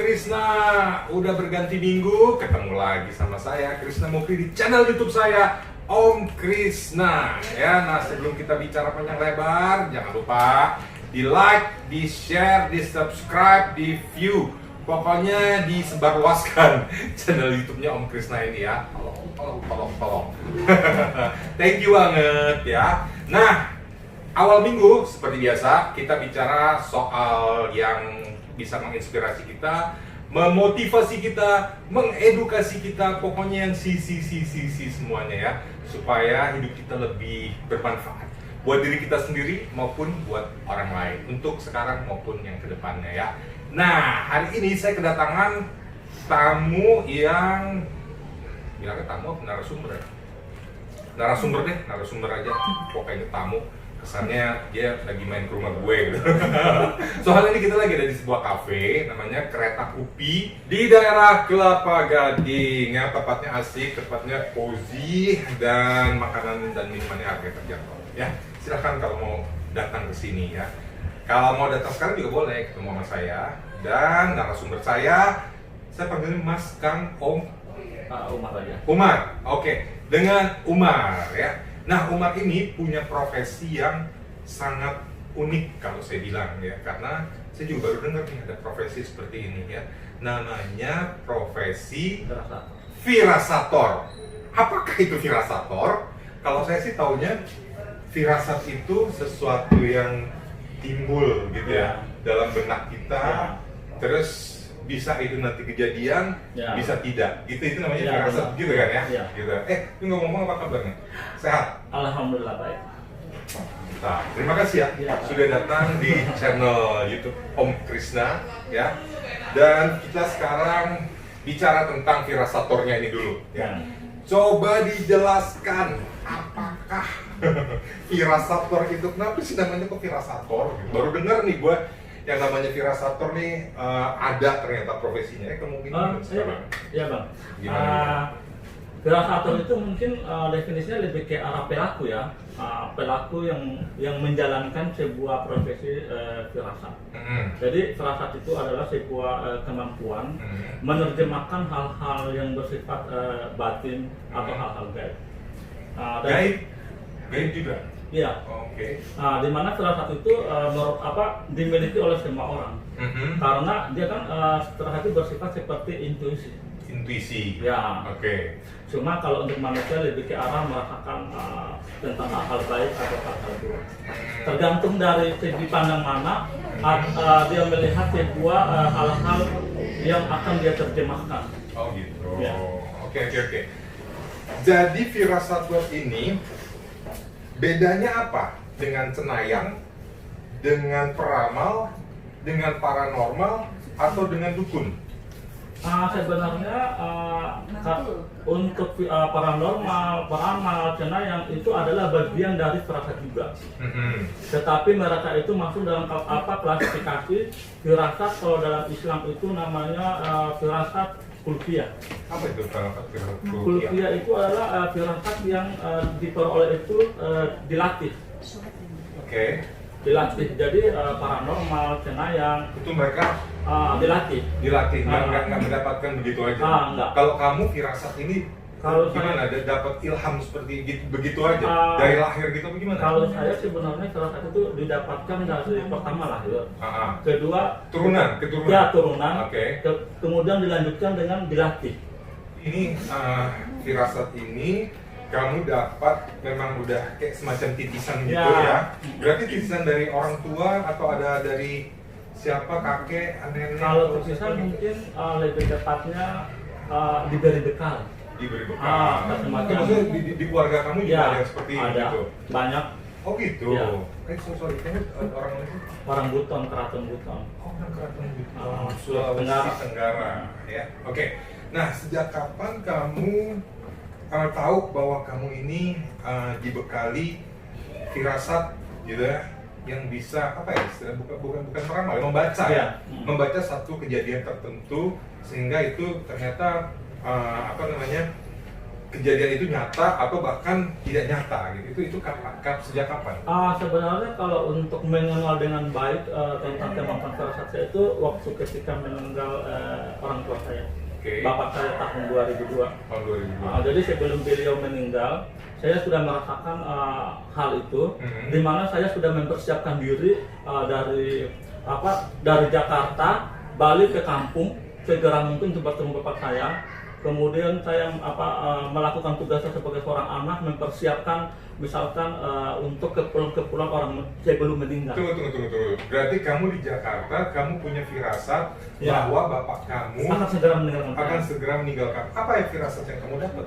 Krisna, udah berganti minggu, ketemu lagi sama saya Krisna Mukri di channel YouTube saya Om Krisna. Ya, nah sebelum kita bicara panjang lebar, jangan lupa di like, di share, di subscribe, di view, pokoknya disebarluaskan channel YouTube-nya Om Krisna ini ya. Tolong. Thank you banget ya. Nah, awal minggu seperti biasa kita bicara soal yang bisa menginspirasi kita, memotivasi kita, mengedukasi kita, pokoknya yang sisi semuanya ya, supaya hidup kita lebih bermanfaat buat diri kita sendiri maupun buat orang lain, untuk sekarang maupun yang kedepannya ya. Nah, hari ini saya kedatangan tamu yang bilangnya tamu apa narasumber ya? Narasumber aja, pokoknya tamu. Kesannya dia lagi main ke rumah gue gitu. Soalnya ini kita lagi ada di sebuah kafe namanya Kereta Upi di daerah Kelapa Gading ya, tempatnya asik, tempatnya cozy, dan makanan dan minumannya harga terjangkau ya. Silahkan kalau mau datang ke sini ya. Kalau mau datang sekarang juga boleh ketemu sama saya dan narasumber saya panggilnya Mas Kang Om Umar aja. Umar, oke. Dengan Umar ya. Nah, Umar ini punya profesi yang sangat unik kalau saya bilang ya, karena saya juga baru dengar nih ada profesi seperti ini ya. Namanya profesi firasator. Apakah itu firasator? Kalau saya sih taunya firasat itu sesuatu yang timbul gitu ya dalam benak kita, terus bisa itu nanti kejadian, bisa tidak. Itu namanya firasat gitu kan ya? Gitu. Lu ngomong apa kabarnya? Sehat? Alhamdulillah baik. Nah, terima kasih ya sudah datang di channel YouTube Om Krisna ya. Dan kita sekarang bicara tentang firasatornya ini dulu ya. Coba dijelaskan apakah firasator itu, kenapa sih namanya kok firasator? Baru dengar nih gue yang namanya firasator nih ada ternyata profesinya ya, kemungkinan sekarang. Iya bang. Gimana? Firasator itu mungkin definisinya lebih ke arah pelaku ya, pelaku yang menjalankan sebuah profesi firasat. Jadi firasat itu adalah sebuah kemampuan menerjemahkan hal-hal yang bersifat batin atau hal-hal gaib. Gaib juga. Iya. Oke. Nah, di mana firasat itu dimiliki oleh semua orang. Karena dia kan firasat itu bersifat seperti intuisi. Ya. Oke. Cuma kalau untuk manusia lebih ke arah merasakan tentang hal-hal baik atau hal-hal buruk. Tergantung dari segi pandang mana dia melihat sebuah hal-hal yang akan dia terjemahkan. Oh gitu. Ya. Oke. Jadi firasator ini bedanya apa dengan cenayang, dengan peramal, dengan paranormal, atau dengan dukun? Sebenarnya untuk paranormal, peramal, cenayang itu adalah bagian dari firasat juga. Tetapi mereka itu masuk dalam klasifikasi firasat. Kalau dalam Islam itu namanya firasat kulfiyah. Apa itu firasat Kulfiyah itu adalah firasat yang diperoleh itu dilatih. Oke. Dilatih. Jadi paranormal, cenayang Itu mereka dilatih. nggak mendapatkan begitu aja. Enggak. Kalau kamu firasat ini Kalau gimana? Ada dapat ilham seperti begitu aja dari lahir gitu bagaimana? Kalau saya sebenarnya firasat itu didapatkan dari pertama lahir. Kedua keturunan. Ya, turunan. Oke. Kemudian dilanjutkan dengan dilatih. Ini firasat ini kamu dapat memang udah kayak semacam titisan gitu ya. Berarti titisan dari orang tua atau ada dari siapa, kakek, nenek? Kalau titisan mungkin lebih tepatnya diberi bekal. Diberi bekal. Semacam Maksudnya di keluarga kamu juga ada yang seperti ini gitu? Banyak. Oh gitu? Ya. Sorry, kamu orang mana sih? Orang Buton, Keraton Buton. Oh, orang Keraton Buton, Sulawesi Tenggara ya. Oke. Nah, sejak kapan kamu tahu bahwa kamu ini dibekali firasat gitu ya, yang bisa apa ya, bukan meramal, membaca ya, membaca satu kejadian tertentu sehingga itu ternyata kejadian itu nyata atau bahkan tidak nyata gitu? Itu sejak kapan? Sebenarnya kalau untuk mengenal dengan baik tentang kemampuan firasat saya itu waktu ketika meninggal orang tua saya. Bapak saya tahun 2002. Tahun 2002. Jadi sebelum beliau meninggal, saya sudah merasakan hal itu, di mana saya sudah mempersiapkan diri dari Jakarta balik ke kampung segera mungkin untuk bertemu bapak saya. Kemudian saya melakukan tugasnya sebagai seorang anak, mempersiapkan misalkan untuk ke pulang orang sebelum meninggal. Tunggu. Berarti kamu di Jakarta, kamu punya firasat bahwa bapak kamu akan segera meninggalkan. Apa ya firasat yang kamu dapat?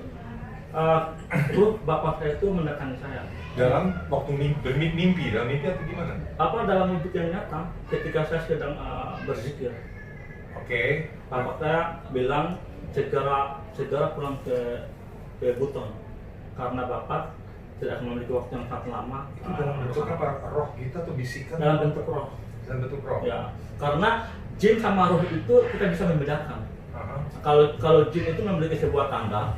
Bapak saya itu mendatangi saya. Dalam waktu mimpi atau gimana? Dalam mimpi yang nyata, ketika saya sedang berzikir. Bapak saya bilang segera pulang ke Buton karena bapak tidak memiliki waktu yang sangat lama. Itu dalam bentuk apa? Roh kita atau bisikan? Dalam bentuk roh. Dalam bentuk roh. Ya, karena jin sama roh itu kita bisa membedakan. Kalau jin itu memiliki sebuah tanda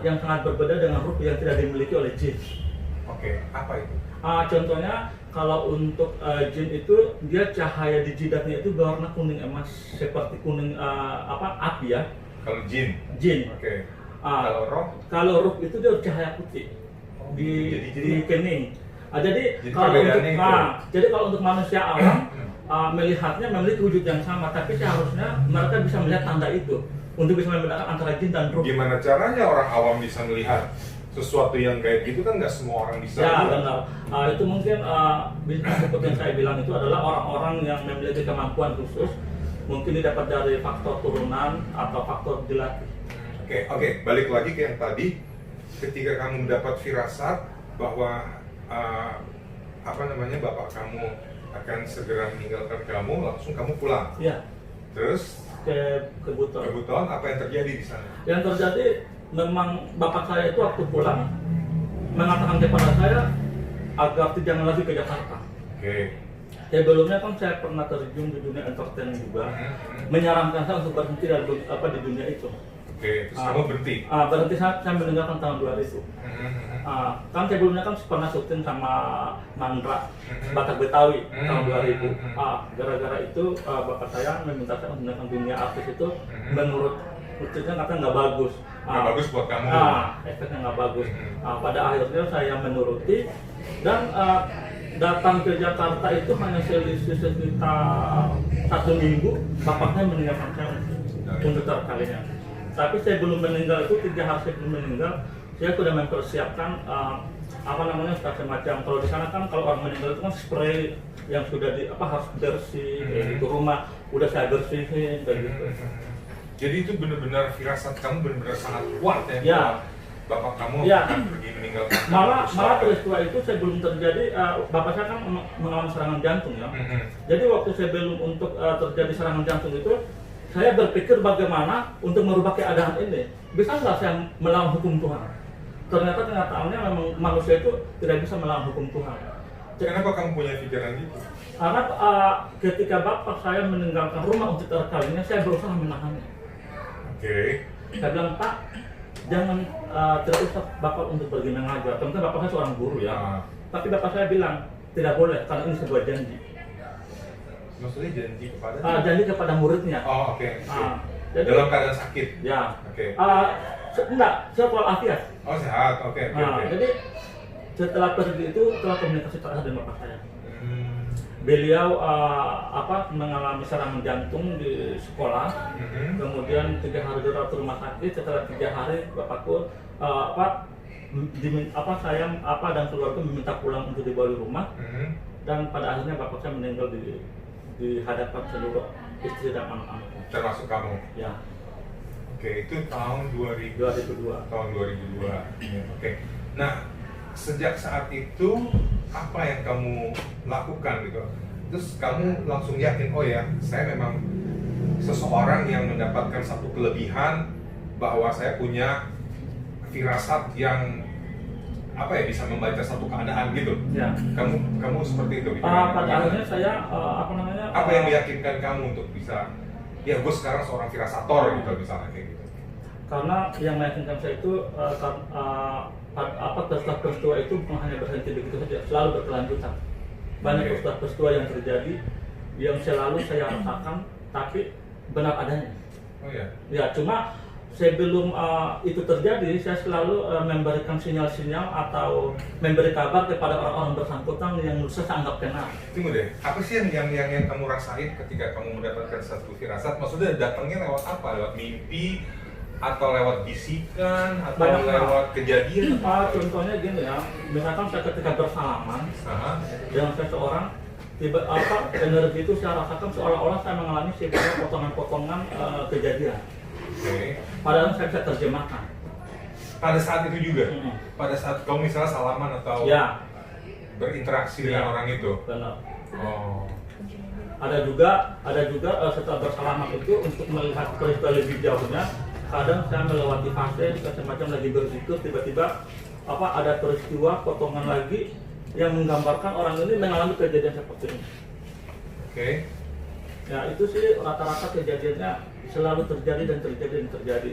yang sangat berbeda dengan ruh yang tidak dimiliki oleh jin. Apa itu? Contohnya kalau untuk jin itu dia cahaya di jidatnya itu berwarna kuning emas seperti kuning api ya. Kalau jin. Kalau roh? Kalau roh itu dia cahaya putih di kening. Jadi kalau untuk manusia awam melihatnya memiliki wujud yang sama, tapi seharusnya mereka bisa melihat tanda itu untuk bisa membedakan antara jin dan roh. Gimana caranya orang awam bisa melihat sesuatu yang kayak gitu? Kan nggak semua orang bisa. Ya benar. Itu mungkin seperti yang saya bilang itu adalah orang-orang yang memiliki kemampuan khusus, mungkin didapat dari faktor turunan atau faktor dilatih. Oke. Balik lagi ke yang tadi, ketika kamu mendapat firasat bahwa bapak kamu akan segera meninggalkan kamu, langsung kamu pulang. Iya. Terus ke Buton. Apa yang terjadi di sana? Yang terjadi memang bapak saya itu waktu pulang mengatakan kepada saya agar jangan lagi ke Jakarta. Sebelumnya kan saya pernah terjun di dunia entertain juga, menyarankan saya untuk berhenti di dunia itu. Terus kamu berhenti? Berhenti saya meninggalkan tahun 2000. Kan sebelumnya kan pernah syuting sama Mandra, Batak Betawi tahun 2000. Gara-gara itu bapak saya meminta saya untuk meninggalkan dunia artis itu, menurut katanya nggak bagus. Nggak bagus buat kamu? Efeknya nggak bagus. Pada akhirnya saya menuruti dan datang ke Jakarta itu hanya selisih sekitar 1 minggu, bapaknya meninggalkan saya untuk terkalinya. Tapi saya belum meninggal itu 3 hari sebelum meninggal, saya sudah mempersiapkan semacam, kalau di sana kan kalau orang meninggal itu kan spray yang sudah harus bersih, kayak gitu, rumah udah saya bersihin kayak gitu. Jadi itu benar-benar firasat kamu benar-benar sangat kuat ya? Bapak kamu akan pergi meninggalkan. Malah peristiwa itu sebelum terjadi, bapak saya kan mengalami serangan jantung ya. Jadi waktu sebelum untuk terjadi serangan jantung itu, saya berpikir bagaimana untuk merubah keadaan ini. Bisa nggak saya melawan hukum Tuhan? Ternyata kenyataannya memang manusia itu tidak bisa melawan hukum Tuhan. Kenapa kamu punya pikiran itu? Karena ketika bapak saya meninggalkan rumah untuk terkalinya, saya berusaha menahannya. Saya bilang, Pak, jangan tidak usah bapak untuk pergi mengajar. Tentu bapak saya seorang guru ya. Tapi bapak saya bilang tidak boleh karena ini sebuah janji. Maksudnya janji kepada? Janji kepada muridnya. Jadi, dalam keadaan sakit? Ya. Enggak, sehat walafiat. Sehat. Jadi setelah pergi itu telah komunikasi terakhir dengan bapak saya. Beliau mengalami serangan jantung di sekolah, kemudian 3 hari dirawat di rumah sakit. Setelah 3 hari bapakku saya dan keluarga meminta pulang untuk dibawa di rumah, dan pada akhirnya bapak saya meninggal di hadapan seluruh istri dan anak-anaknya. Termasuk kamu? Ya. Itu tahun 2002. Tahun 2002. Nah, sejak saat itu apa yang kamu lakukan gitu? Terus kamu langsung yakin, oh ya, saya memang seseorang yang mendapatkan satu kelebihan bahwa saya punya firasat yang bisa membaca satu keadaan gitu. Ya. Kamu seperti itu. Pada akhirnya saya apa yang meyakinkan kamu untuk bisa, ya gue sekarang seorang firasator gitu misalnya kayak gitu? Karena yang meyakinkan saya itu peristiwa itu bukan hanya berhenti begitu saja, selalu berkelanjutan. Banyak peristiwa yang terjadi yang selalu saya rasakan, tapi benar adanya. Oh ya. Ya, cuma sebelum itu terjadi, saya selalu memberikan sinyal-sinyal atau memberi kabar kepada orang-orang bersangkutan yang saya anggap kenal. Tunggu deh, apa sih yang kamu rasain ketika kamu mendapatkan satu firasat? Maksudnya datangnya lewat apa? Lewat mimpi? Atau lewat bisikan? Atau Banyak lewat kejadian? Contohnya gini ya, misalkan saya ketika bersalaman dengan seseorang, energi itu saya rasakan seolah-olah saya mengalami sebuah potongan-potongan kejadian. Okay. Padahal saya bisa terjemahkan. Pada saat itu juga? Pada saat kamu misalnya salaman atau ya, berinteraksi dengan orang itu? Benar. Oh. Ada juga setelah bersalaman itu untuk melihat peristiwa lebih jauhnya, kadang saya melewati fase semacam lagi berzikir, tiba-tiba ada peristiwa potongan lagi yang menggambarkan orang ini mengalami kejadian seperti ini. Oke. Ya, itu sih rata-rata kejadiannya selalu terjadi.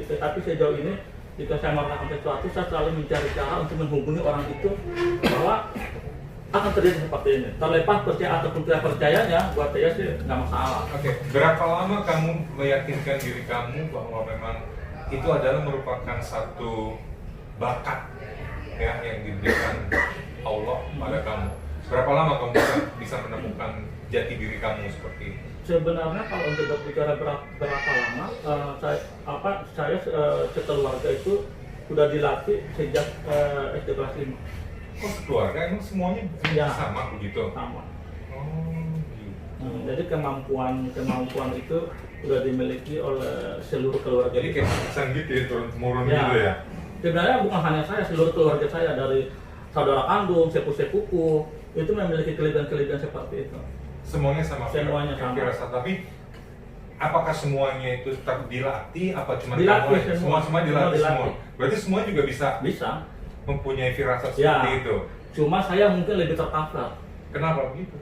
Tetapi sejauh ini jika saya melakukan sesuatu, saya selalu mencari cara untuk menghubungi orang itu bahwa akan terjadi seperti ini. Terlepas percaya ataupun tidak percayanya, buat saya sih nggak masalah. Oke. Berapa lama kamu meyakinkan diri kamu bahwa memang itu adalah merupakan satu bakat ya yang diberikan Allah pada kamu? Berapa lama kamu bisa menemukan jati diri kamu seperti ini? Sebenarnya kalau untuk berbicara berapa lama, saya sekeluarga itu sudah dilatih sejak SD kelas 5. Oh, keluarga emang semuanya sama begitu? Sama. Oh, gitu. Jadi kemampuan itu sudah dimiliki oleh seluruh keluarga. Jadi kayak pesan gitu ya, turun-temurun ya, gitu ya? Sebenarnya bukan hanya saya, seluruh keluarga saya, dari saudara kandung, sepupu-sepupu, itu memiliki kelebihan-kelebihan seperti itu. Semuanya sama? Semuanya sama. Firasat, tapi apakah semuanya itu tetap dilatih? Apa cuma dilatih semua dilatih semua? Berarti semua juga bisa mempunyai firasat seperti itu? Cuma saya mungkin lebih tercover. Kenapa begitu?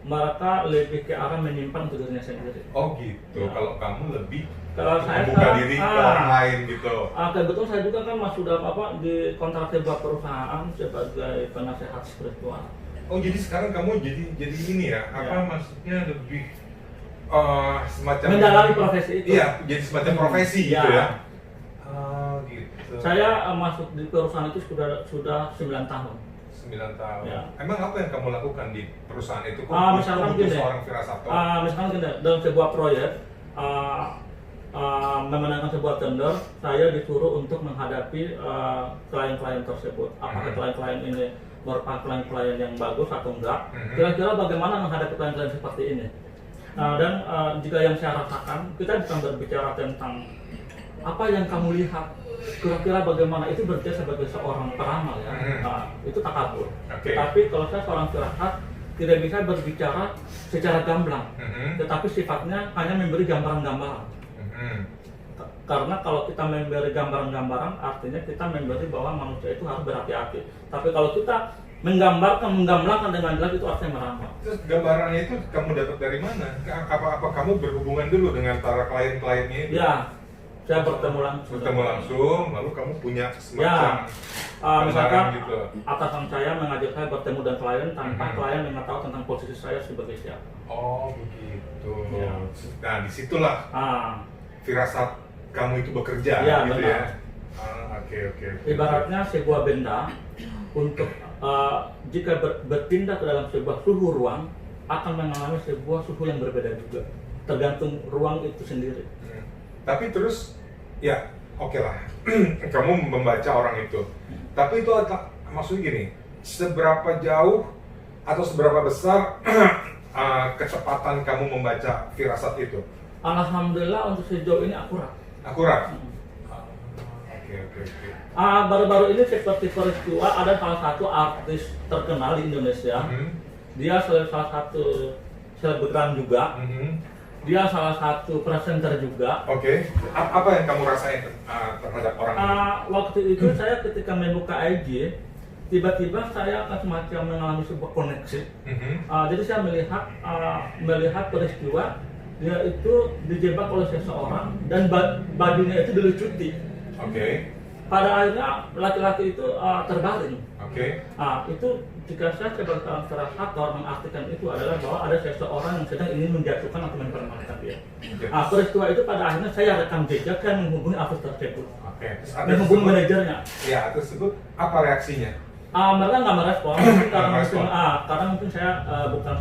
Mereka lebih ke arah menyimpan untuk dirinya sendiri. Oh gitu, kalau kamu lebih saya membuka diri ke orang lain gitu. Kebetulan saya juga kan sudah di kontrak sebuah perusahaan sebagai penasehat spiritual. Oh jadi sekarang kamu jadi ini ya? Maksudnya lebih semacam mendalami profesi itu. Iya, jadi semacam profesi gitu ya. Oh gitu. Saya masuk di perusahaan itu sudah 9 tahun. 9 tahun. Ya. Emang apa yang kamu lakukan di perusahaan itu? Misalkan gini, seorang firasator? misalkan gini, dalam sebuah proyek memenangkan sebuah tender, saya disuruh untuk menghadapi klien-klien tersebut. Apakah klien-klien ini merupakan klien-klien yang bagus atau enggak? Kira-kira bagaimana menghadapi klien-klien seperti ini? Dan jika yang saya rasakan, kita bukan berbicara tentang apa yang kamu lihat, kira-kira bagaimana, itu berarti sebagai seorang peramal ya. Itu takabur. Tetapi kalau saya seorang firasat, tidak bisa berbicara secara gamblang, tetapi sifatnya hanya memberi gambaran-gambaran. Karena kalau kita memberi gambaran-gambaran, artinya kita memberi bahwa manusia itu harus berhati-hati. Tapi kalau kita menggambarkan dengan jelas, itu artinya meramal. Terus gambarannya itu kamu dapat dari mana? Apa kamu berhubungan dulu dengan para klien-kliennya itu? Ya, saya bertemu langsung. Lalu kamu punya semacam misalkan gitu. Atasan saya mengajak saya bertemu dengan klien tanpa klien mengetahui tentang posisi saya sebagai siapa. Oh begitu. Ya. Nah disitulah firasat kamu itu bekerja, gitu benar. ya. Oke. Ibaratnya sebuah benda untuk jika berpindah ke dalam sebuah suhu ruang akan mengalami sebuah suhu yang berbeda juga, tergantung ruang itu sendiri. Tapi terus ya oke lah, kamu membaca orang itu. Tapi itu maksudnya gini, seberapa jauh atau seberapa besar kecepatan kamu membaca firasat itu? Alhamdulillah untuk sejauh ini akurat. Akurat? Oke. Baru-baru ini seperti peristiwa, ada salah satu artis terkenal di Indonesia. Dia salah satu selebgram juga. Dia salah satu presenter juga. Oke. Apa yang kamu rasain terhadap orang ini? Waktu itu saya ketika membuka IG, tiba-tiba saya akan semacam mengalami sebuah koneksi. Jadi saya melihat peristiwa dia itu dijebak oleh seseorang dan bajunya itu dilucuti. Oke. Pada akhirnya laki-laki itu terbaring. Oke. Itu jika saya sebagai seorang firasat mengartikan itu adalah bahwa ada seseorang yang sedang ingin menjatuhkan atau mempermalukan dia. Peristiwa itu pada akhirnya saya rekam jejak dan menghubungi artis tersebut. Oke. Menghubungi manajernya. Ya, tersebut apa reaksinya? Mereka nggak merespon karena mungkin saya bukan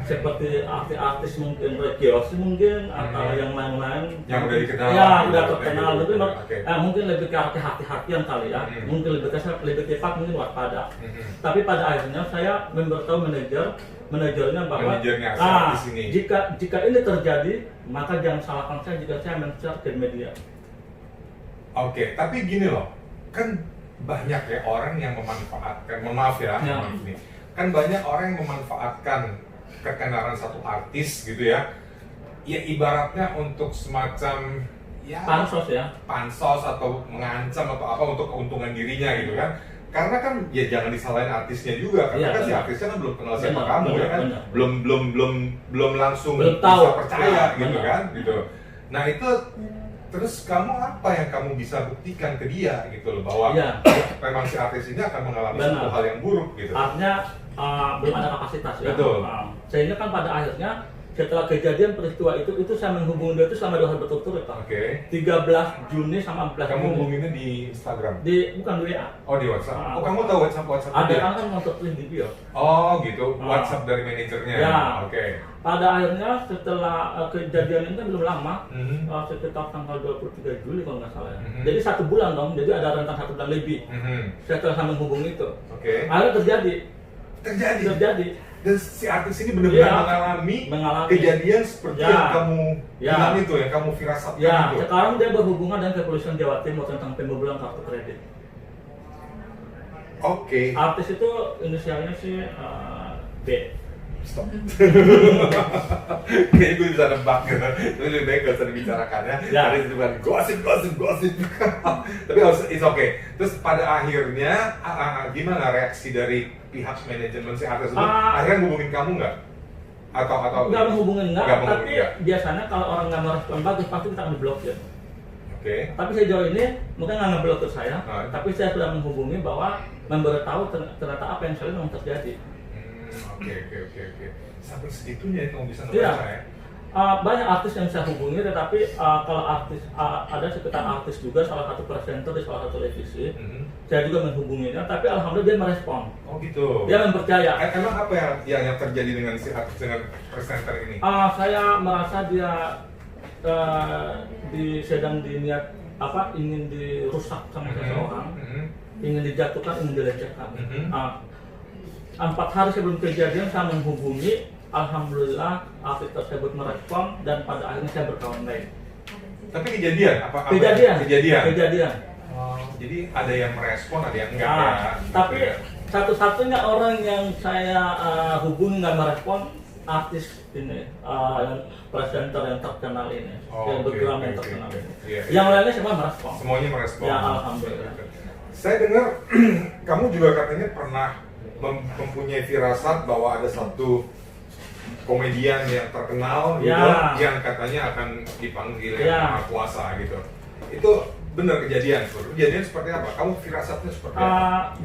seperti artis-artis mungkin Regiosi mungkin atau yang lain-lain yang udah dikenal udah terkenal gitu. Mungkin lebih ke hati-hatian kali ya, mungkin lebih tepat mungkin waspada. Tapi pada akhirnya saya memberitahu manajernya bahwa jika ini terjadi maka jangan salahkan saya jika saya men-share ke media. Oke, tapi gini loh, kan banyak ya orang yang memanfaatkan, maaf ya, ini kan banyak orang yang memanfaatkan ketenaran satu artis gitu ya, ibaratnya untuk semacam pansos atau mengancam atau apa untuk keuntungan dirinya gitu kan. Karena kan ya jangan disalahin artisnya juga, karena kan si artisnya kan belum kenal siapa kamu ya kan, belum langsung bisa percaya gitu kan gitu. Nah itu terus kamu apa yang kamu bisa buktikan ke dia gitu loh, bahwa memang si artis ini akan mengalami suatu hal yang buruk gitu. Artinya belum ada kapasitas ya. Betul. Sehingga kan pada akhirnya setelah kejadian peristiwa itu saya menghubungi dia itu selama 2 hari berturut-turut Pak. 13 Juni sama 14 Juni. Kamu hubunginnya di Instagram? Bukan di WA. Oh di WhatsApp. Kamu tahu WhatsApp ada dia? kan nonton di bio. Oh gitu, WhatsApp dari manajernya. Ya. Oke. Pada akhirnya setelah kejadian itu kan belum lama, sekitar tanggal 23 Juli kalau nggak salah ya. Jadi 1 bulan dong, jadi ada rentang 1 bulan lebih. Setelah saya menghubungi itu. Oke. Akhirnya terjadi. Dan si artis ini benar-benar mengalami kejadian seperti yang kamu bilang itu, yang kamu firasatkan itu. Sekarang dia berhubungan dengan kepolisian Jawa Timur tentang pembobolan kartu kredit. Oke. Artis itu inisialnya sih B. Stop. Kayaknya gue bisa nebak gitu. Itu lebih baik gak usah dibicarakan ya. Ada itu kan gosip. Tapi it's okay. Terus pada akhirnya gimana reaksi dari pihak manajemen si artis itu? Akhirnya ngubungin kamu nggak? Atau nggak menghubungin tapi biasanya kalau orang nggak merespon bagus pasti kita akan diblokir. Oke. Tapi sejauh ini mungkin nggak ngeblokir saya, tapi saya sudah menghubungi bahwa memberitahu ternyata apa yang memang terjadi. Oke. Sampai segitunya kamu bisa ngebaca ya? Banyak artis yang saya hubungi, tetapi kalau artis ada sekitar artis juga salah satu presenter di salah satu televisi, saya juga menghubunginya, tapi alhamdulillah dia merespon. Oh gitu. Dia mempercaya. Emang apa yang terjadi dengan si artis dengan presenter ini? Saya merasa dia sedang diniat ingin dirusak sama seseorang, ingin dijatuhkan, ingin dilecehkan. 4 hari sebelum kejadian saya menghubungi, alhamdulillah artis tersebut merespon dan pada akhirnya saya berkawan baik. Tapi kejadian? Kejadian. Oh, jadi ada yang merespon, ada yang enggak ya? Tapi satu-satunya orang yang saya hubungi nggak merespon artis ini, presenter yang terkenal ini, yang bergerak yang terkenal ini. Yang lainnya semua merespon. Semuanya merespon. Ya alhamdulillah. Saya dengar kamu juga katanya pernah mempunyai firasat bahwa ada satu komedian yang terkenal gitu, yang katanya akan dipanggil yang Maha Kuasa gitu. Itu benar kejadian? Kejadian seperti apa? Kamu firasatnya seperti apa?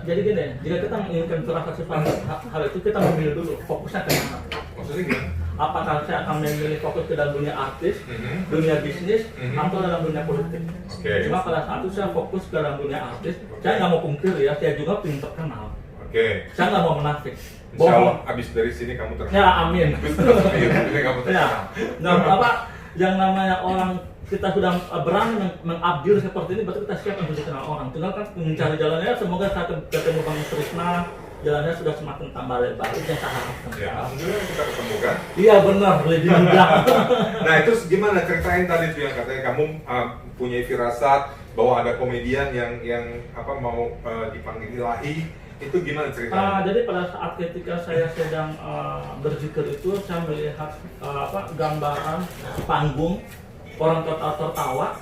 Jadi gini, jika kita menginginkan firasat seperti hal itu kita memilih dulu fokusnya ke mana. Maksudnya gimana? Apakah saya akan memilih fokus ke dalam dunia artis, dunia bisnis, atau dalam dunia politik? Cuma pada saat itu saya fokus ke dalam dunia artis. Saya nggak mau pungkir ya, saya juga ingin terkenal. Saya nggak mau menafik. Insya Allah abis dari sini kamu terkenal. Ya amin. Kamu terkenal. Yang namanya orang kita sudah berani mengabdi seperti ini, berarti kita siap untuk dikenal orang. Tinggal kan mencari jalannya. Semoga saat ketemu Bang Krishna, jalannya sudah semakin tambah lebar. Itu yang saya harapkan. Ya, alhamdulillah kita ketemu kan? Iya benar, lebih mudah. Nah itu gimana, ceritain tadi tuh yang katanya kamu punya firasat bahwa ada komedian yang mau dipanggil ilahi. Itu gimana ceritanya? Jadi pada saat ketika saya sedang berzikir itu, saya melihat gambaran panggung orang tertawa,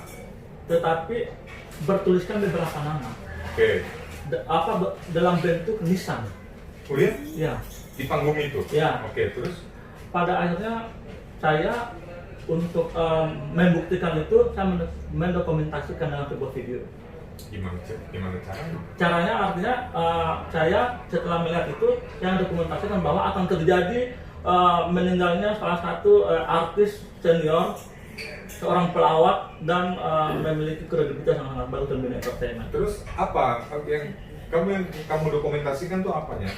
tetapi bertuliskan beberapa nama. Dalam bentuk nisan. Oh iya? Ya. Di panggung itu? Ya. Terus? Pada akhirnya saya untuk membuktikan itu saya mendokumentasikan dalam sebuah video. Gimana caranya? Caranya artinya saya setelah melihat itu saya dokumentasikan bahwa akan terjadi meninggalnya salah satu artis senior, seorang pelawak dan memiliki kredibilitas yang sangat bagus dalam dunia entertainment. Terus apa yang kamu dokumentasikan tuh apanya?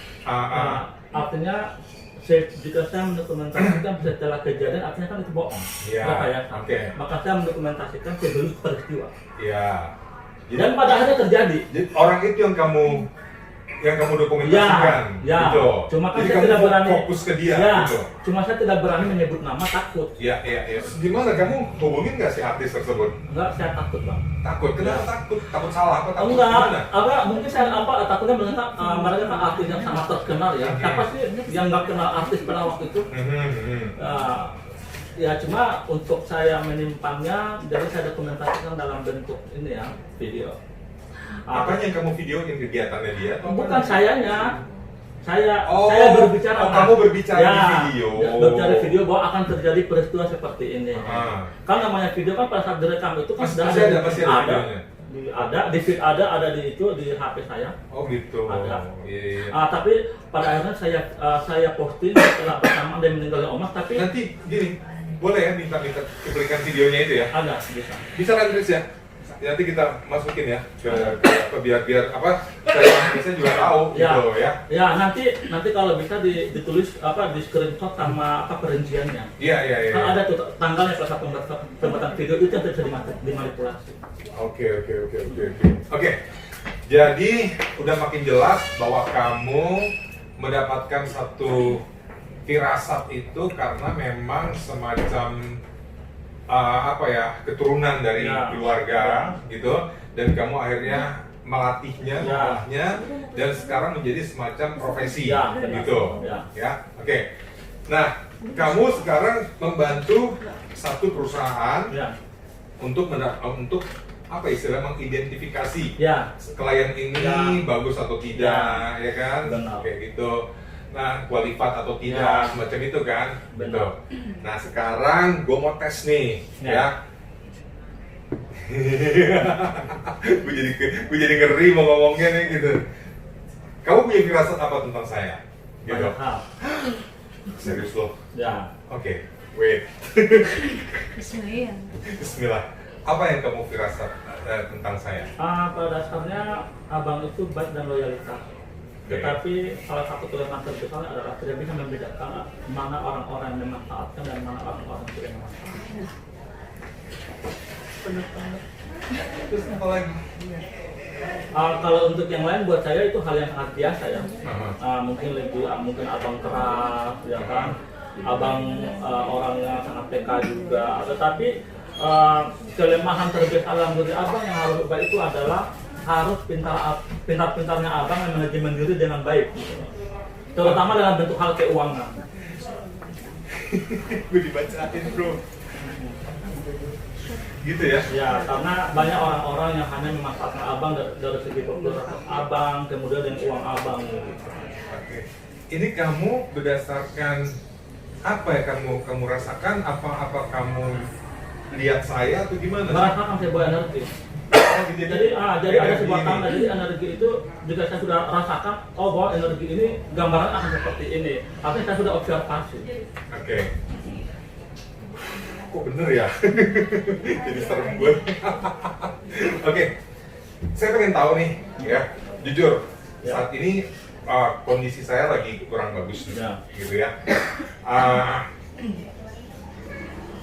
Artinya jika saya mendokumentasikan setelah kejadian, artinya kan itu bohong. Iya. Okay. Maka saya mendokumentasikan sebelum peristiwa. Iya. Dan pada akhirnya terjadi. Jadi orang itu yang kamu dokumentasikan, ya. gitu. Cuma kan jadi saya kamu tidak berani fokus ke dia, ya. gitu. Cuma saya tidak berani menyebut nama, takut. Iya. Gimana kamu hubungin nggak si artis tersebut? Enggak, saya takut bang. Takut? Kenapa takut? Takut salah apa? Takut Enggak, gimana? mungkin saya takutnya mereka kan artis yang sangat terkenal ya. Siapa sih yang nggak kenal artis pelawak itu? Ya cuma untuk saya menyimpannya, jadi saya dokumentasikan dalam bentuk ini ya, video. Apanya yang kamu videoin, kegiatannya dia? Bukan sayanya. Saya berbicara. Kamu berbicara ya, di video. Berbicara di video bahwa akan terjadi peristiwa seperti ini. Kan namanya video kan pada saat direkam itu kan masih ada videonya. Ada di HP saya. Oh gitu. Ada. Iya. Tapi pada akhirnya saya posting setelah bersamaan dia meninggalnya Omas. Tapi nanti gini, boleh ya minta diberikan videonya itu ya? Ada, Bisa kan Chris ya? Nanti kita masukin ya ke biar saya juga tahu ya, gitu ya. Ya nanti kalau bisa ditulis di screenshot sama perinciannya. Iya. Kan ada tuh tanggalnya pada saat pembuatan video itu yang bisa dimanipulasi. Oke. Jadi udah makin jelas bahwa kamu mendapatkan satu firasat itu karena memang semacam keturunan dari keluarga gitu, dan kamu akhirnya melatihnya, dan sekarang menjadi semacam profesi gitu ya. Oke. Nah, kamu sekarang membantu satu perusahaan untuk apa istilah mengidentifikasi klien ini bagus atau tidak, ya kan? Kayak gitu. Nah, kualifikat atau tidak, semacam itu kan? Betul. Nah, sekarang gue mau tes nih, ya. gue jadi ngeri mau ngomongnya nih gitu. Kamu punya firasat apa tentang saya? Gitu. Banyak hal. Serius lo? Ya. Oke, wait. Bismillah. Apa yang kamu firasat tentang saya? Pada dasarnya abang itu baik dan loyalitas. Tetapi salah satu kelemahan terbesarnya adalah tidak bisa membedakan mana orang-orang yang memanfaatkan dan mana orang-orang yang tidak memanfaatkan. Terus apa lagi? Kalau untuk yang lain buat saya itu hal yang sangat biasa ya. Mungkin abang keras, ya kan. Abang orangnya sangat peka juga. Tetapi kelemahan terbesar dalam diri abang yang harus ubah itu adalah harus pintar-pintarnya abang yang manajemen diri dengan baik, terutama dalam bentuk hal keuangan. Gue dibacain bro. Gitu ya? Ya, karena banyak orang-orang yang hanya memanfaatkan abang dari segi popularitas abang, kemudian dengan uang abang. Gitu. Oke. Ini kamu berdasarkan apa ya kamu rasakan? Apa kamu lihat saya atau gimana? Merasakan sebuah energi. Jadi ada sebuah tanda, jadi energi itu jika saya sudah rasakan, bahwa energi ini gambaran akan seperti ini, artinya saya sudah observasi. Oke. Kok bener ya? Jadi serem gue. Oke. Saya pengen tahu nih, ya, jujur saat ini kondisi saya lagi kurang bagus, gitu ya.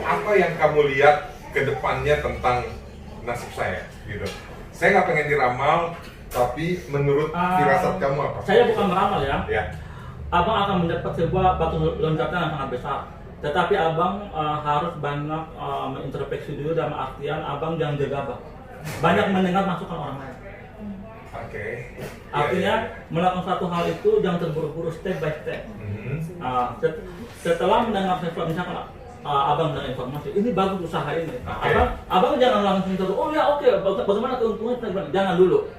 Apa yang kamu lihat ke depannya tentang nasib saya, gitu? Saya nggak pengen diramal, tapi menurut firasat kamu apa? Saya bukan meramal ya. Abang akan mendapat sebuah batu loncatan yang sangat besar. Tetapi abang harus banyak mengintrospeksi dulu, dalam artian abang jangan gegabah. Banyak mendengar masukan orang lain. Oke. Artinya melakukan satu hal itu jangan terburu-buru, step by step. Setelah mendengar sesuatu, misalkan abang dengan informasi ini bagus usaha ini, abang jangan langsung terus bagaimana keuntungannya, jangan dulu.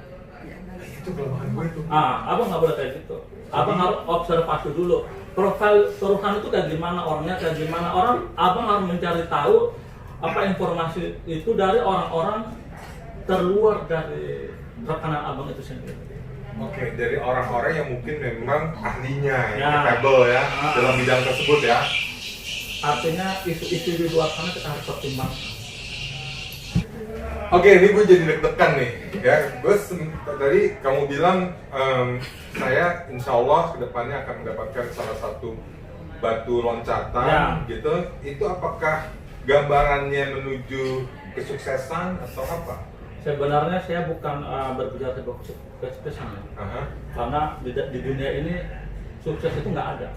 Itu kelemahan gue tuh. Abang nggak boleh kayak gitu. Abang harus observasi dulu. profil Tuhan itu kayak gimana, orangnya kayak gimana. Abang harus mencari tahu apa informasi itu dari orang-orang terluar dari rekanan abang itu sendiri. Oke, dari orang-orang yang mungkin memang ahlinya, Ya. capable ya, dalam bidang tersebut ya. Artinya isu-isu di luar sana kita harus pertimbangkan. Oke, ini gue jadi deg-degan nih, ya. Gue tadi kamu bilang saya insya Allah kedepannya akan mendapatkan salah satu batu loncatan, Ya. gitu. Itu apakah gambarannya menuju kesuksesan atau apa? Sebenarnya saya bukan berbicara sebuah kesuksesan ya. Aha. Karena di dunia ini sukses itu nggak ada.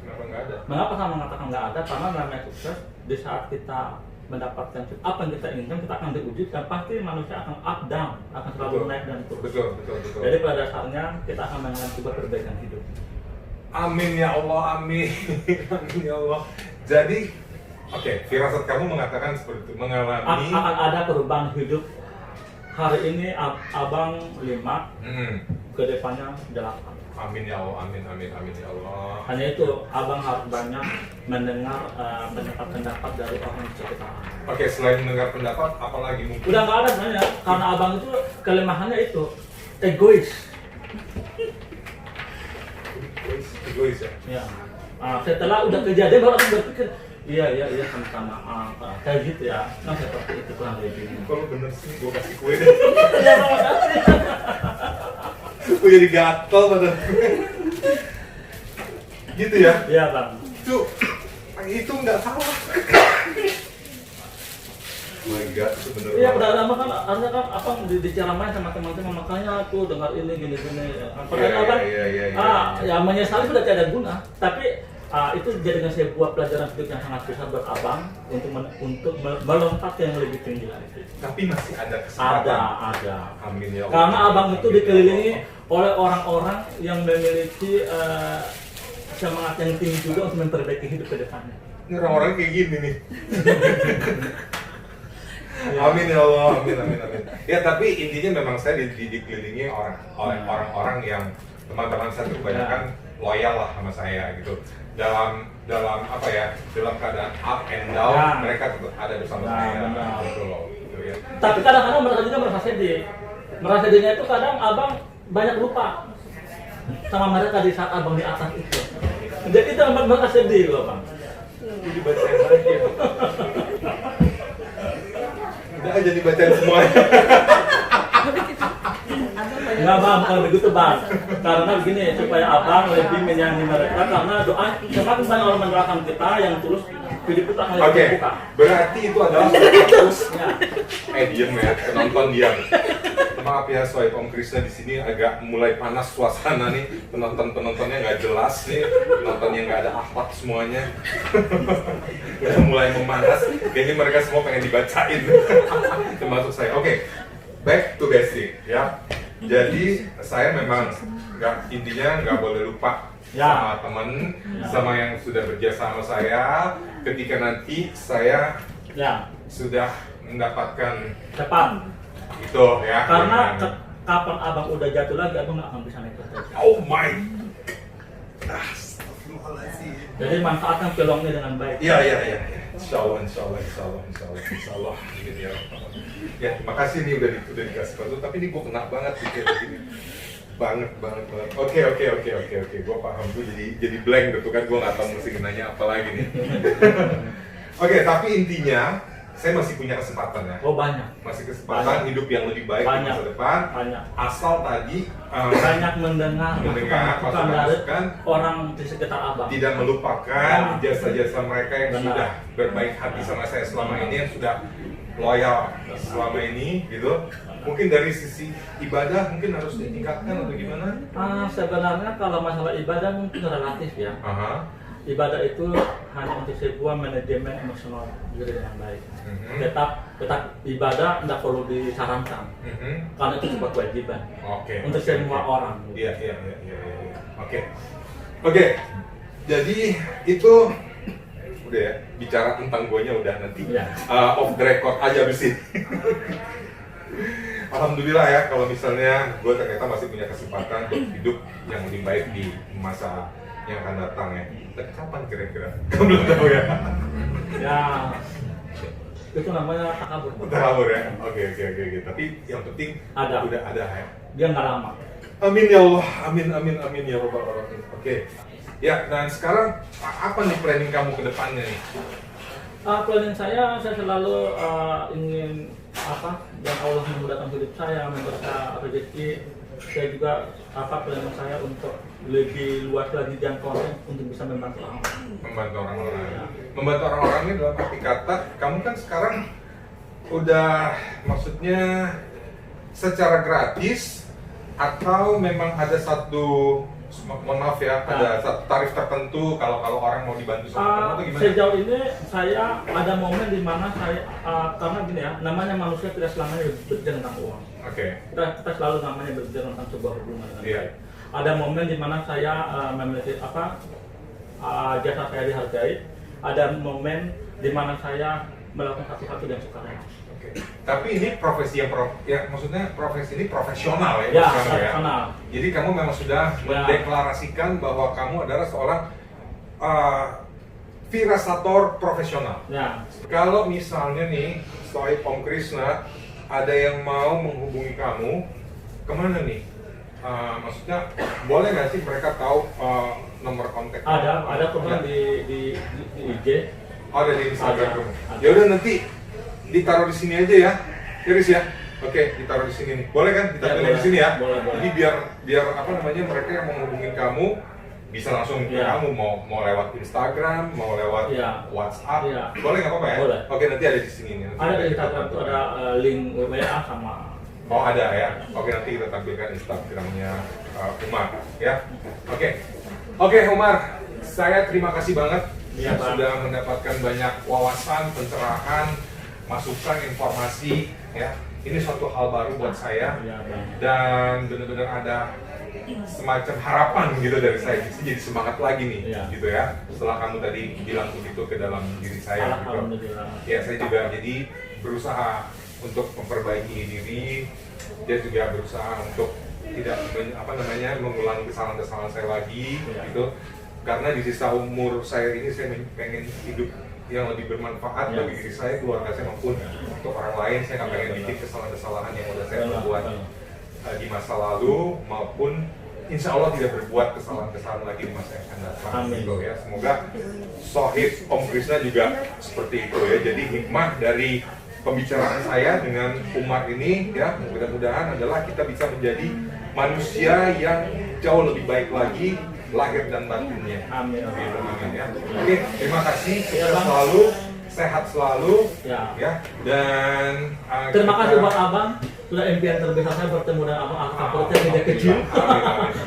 Kenapa nggak ada? Mengapa saya mengatakan nggak ada? Karena namanya sukses di saat kita mendapatkan apa yang kita inginkan, kita akan diuji dan pasti manusia akan up down, akan selalu Betul. naik dan turun. Betul. Jadi pada dasarnya kita akan mengalami sebuah perbaikan hidup. Amin ya Allah, amin. Amin ya Allah. Jadi, oke, firasat kamu mengatakan seperti itu, mengalami. Akan ada perubahan hidup. Hari ini abang 5, ke depannya 8. Amin ya Allah, amin ya Allah. Hanya itu, abang harus banyak mendengar pendapat-pendapat dari orang sekitar. Oke, selain mendengar pendapat, apalagi mungkin? Udah nggak ada sebenarnya, karena abang itu kelemahannya itu egois. Egois ya? Ya. Setelah udah kejadian baru aku berpikir, iya sama kayak gitu ya. Nah seperti itu kurang lebihnya. Kalau bener sih, gue kasih kue deh. Ya sama kasih. Gue jadi gatel pada. Gitu ya? Iya bang. Itu nggak salah. Oh my God, itu bener. Iya pada lama kan, harusnya kan apa diceramain sama teman-teman, makanya tuh dengar ini gini. Padahal abang, ya menyesali sudah tidak ada guna. Tapi itu jadikan sebuah pelajaran hidup yang sangat besar buat abang untuk melompat yang lebih tinggi lagi. Tapi masih ada kesempatan. Ada. Amin ya Allah. Karena abang itu dikelilingi oleh orang-orang yang memiliki semangat yang tinggi juga untuk memperbaiki hidup ke depannya. Ini orang-orang kayak gini nih. Amin ya Allah, amin. Ya tapi intinya memang saya dikelilingi oleh orang-orang yang teman-teman saya tuh kebanyakan loyal lah sama saya gitu. Dalam apa ya? Dalam keadaan up and down, mereka tetap ada bersama saya. Gitu loh, gitu ya. Tapi kadang-kadang merasa sedih. Merasa sedihnya itu kadang abang banyak lupa sama mereka di saat abang di atas itu. Jadi itu merasa sedih loh bang. Jadi bacain lagi ya. Udah aja dibacain semuanya. Enggak bang, bukan begitu bang. Karena begini, supaya abang lebih menyayangi mereka, karena doa semakin banyak orang mendoakan kita yang terus hidup kita akan lebih terbuka. Berarti itu adalah fokusnya. Diam ya, penonton diam. Maaf ya, soal Om Krisna di sini agak mulai panas suasana nih. Penontonnya nggak jelas nih, penontonnya nggak ada akhlak semuanya. Udah mulai memanas. Kayaknya mereka semua pengen dibacain. Termasuk saya. Oke, back to basic ya. Jadi saya memang intinya nggak boleh lupa sama temen, sama yang sudah berjasa sama saya. Ketika nanti saya sudah mendapatkan cepat itu ya. Karena kapan abang udah jatuh lagi, abang nggak akan bisa naik lagi. Oh my. Astagfirullahaladzim. Jadi manfaatkan peluangnya dengan baik. Iya. Insya Allah. Gitu ya. Ya, terima kasih nih udah dikasih bantu. Tapi ini gue kena banget sih kayak begini. Banget. Oke. Gue paham tuh jadi blank gitu kan. Gue nggak tahu mesti nanya apa lagi nih. Oke, tapi intinya saya masih punya kesempatan ya. Oh banyak. Masih kesempatan hidup yang lebih baik di masa depan. Banyak. Asal tadi banyak mendengar masukan dari orang di sekitar abang. Tidak melupakan jasa-jasa mereka yang sudah berbaik hati sama saya selama ini, yang sudah loyal selama ini gitu. Mungkin dari sisi ibadah mungkin harus ditingkatkan atau gimana? Sebenarnya kalau masalah ibadah mungkin relatif ya. Ibadah itu hanya untuk sebuah manajemen emosional diri yang baik. Tetap ibadah tidak perlu disarankan, karena itu sebuah kewajiban untuk semua orang. Iya. Oke. Jadi itu udah ya, bicara tentang guanya udah nanti off the record aja abis ini. Alhamdulillah ya kalau misalnya gue ternyata masih punya kesempatan untuk hidup yang lebih baik di masa yang akan datang ya. Tapi kapan kira-kira? Kamu belum tahu ya? Ya, itu namanya takabur. Takabur ya? Oke. Tapi yang penting Ada. udah ada ya. Dia nggak lama. Amin ya Allah, amin ya Rabbal Alamin. Oke. Ya, dan sekarang apa nih planning kamu ke depannya nih? Planning saya selalu ingin yang Allah memudahkan hidup saya, memberkah rezeki. Saya juga planning saya untuk lebih luas lagi jangkauannya untuk bisa membantu orang. Membantu orang-orang. Membantu orang-orang ini dalam arti kata, kamu kan sekarang udah maksudnya secara gratis atau memang ada satu, mohon maaf ya, ada satu tarif tertentu kalau orang mau dibantu sama kamu atau gimana? Sejauh ini saya ada momen di mana saya karena gini ya, namanya manusia tidak selamanya berbicara tentang uang. Oke. Kita selalu namanya berbicara tentang sebuah hubungan. Iya. Ada momen di mana saya memiliki jasa saya dihargai. Ada momen di mana saya melakukan satu yang sukarela. Oke. Tapi ini profesi yang maksudnya profesi ini profesional ya, Ya, profesional. Jadi kamu memang sudah mendeklarasikan bahwa kamu adalah seorang virasator profesional. Ya. Kalau misalnya nih, Sohib Om Krishna ada yang mau menghubungi kamu, kemana nih? Maksudnya boleh nggak sih mereka tahu nomor kontak? Ada kemudian di IG. Oh, ada di Instagram kamu. Ada. Ya udah nanti ditaruh di sini aja ya, Iris ya. Oke, ditaruh di sini nih. Boleh kan ditaruh di sini ya? Boleh. Jadi biar apa namanya mereka yang mau menghubungin kamu bisa langsung ke kamu, mau lewat Instagram, mau lewat WhatsApp, boleh nggak apa-apa ya? Boleh. Oke, nanti ada di sini nih. Ada di Instagram itu ada link WA sama. Oh, ada ya. Oke, nanti kita tampilkan Instagramnya Umar ya. Oke Umar, saya terima kasih banget sudah mendapatkan banyak wawasan, pencerahan, masukan, informasi ya. Ini suatu hal baru buat saya dan benar-benar ada semacam harapan gitu dari saya, jadi semangat lagi nih gitu ya. Setelah kamu tadi bilang begitu ke dalam diri saya gitu. Ya, saya juga jadi berusaha untuk memperbaiki diri, dia juga berusaha untuk tidak mengulangi kesalahan-kesalahan saya lagi gitu. Karena di sisa umur saya ini saya pengen hidup yang lebih bermanfaat bagi diri saya, keluarga saya maupun untuk orang lain. Saya nggak pengen bikin kesalahan-kesalahan yang udah saya perbuat di masa lalu, maupun insya Allah tidak berbuat kesalahan-kesalahan lagi di masa yang akan datang. Gitu ya. Semoga Sohib Om Krishna juga seperti itu ya. Jadi hikmah dari pembicaraan saya dengan Umar ini ya, mudah-mudahan adalah kita bisa menjadi manusia yang jauh lebih baik lagi lahir dan batinnya. Amin. Amin ya. Oke, terima kasih. Sukses selalu, sehat selalu ya. Dan terima kasih buat Abang. Sudah impian terbesar saya bertemu dengan Abang seperti media kecil.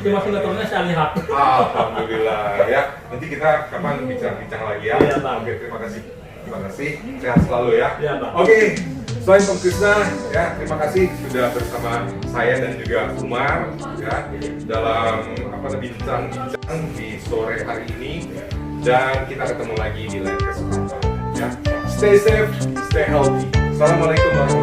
Cuma sinetronnya saya lihat. Alhamdulillah ya. Nanti kita kapan bincang-bincang lagi ya. Oke, terima kasih. Terima kasih. Sehat selalu ya. Oke. Sohib Om Krishna ya, terima kasih sudah bersama saya dan juga Umar ya dalam bincang di sore hari ini, dan kita ketemu lagi di lain kesempatan ya. Stay safe, stay healthy. Assalamualaikum warahmatullahi wabarakatuh.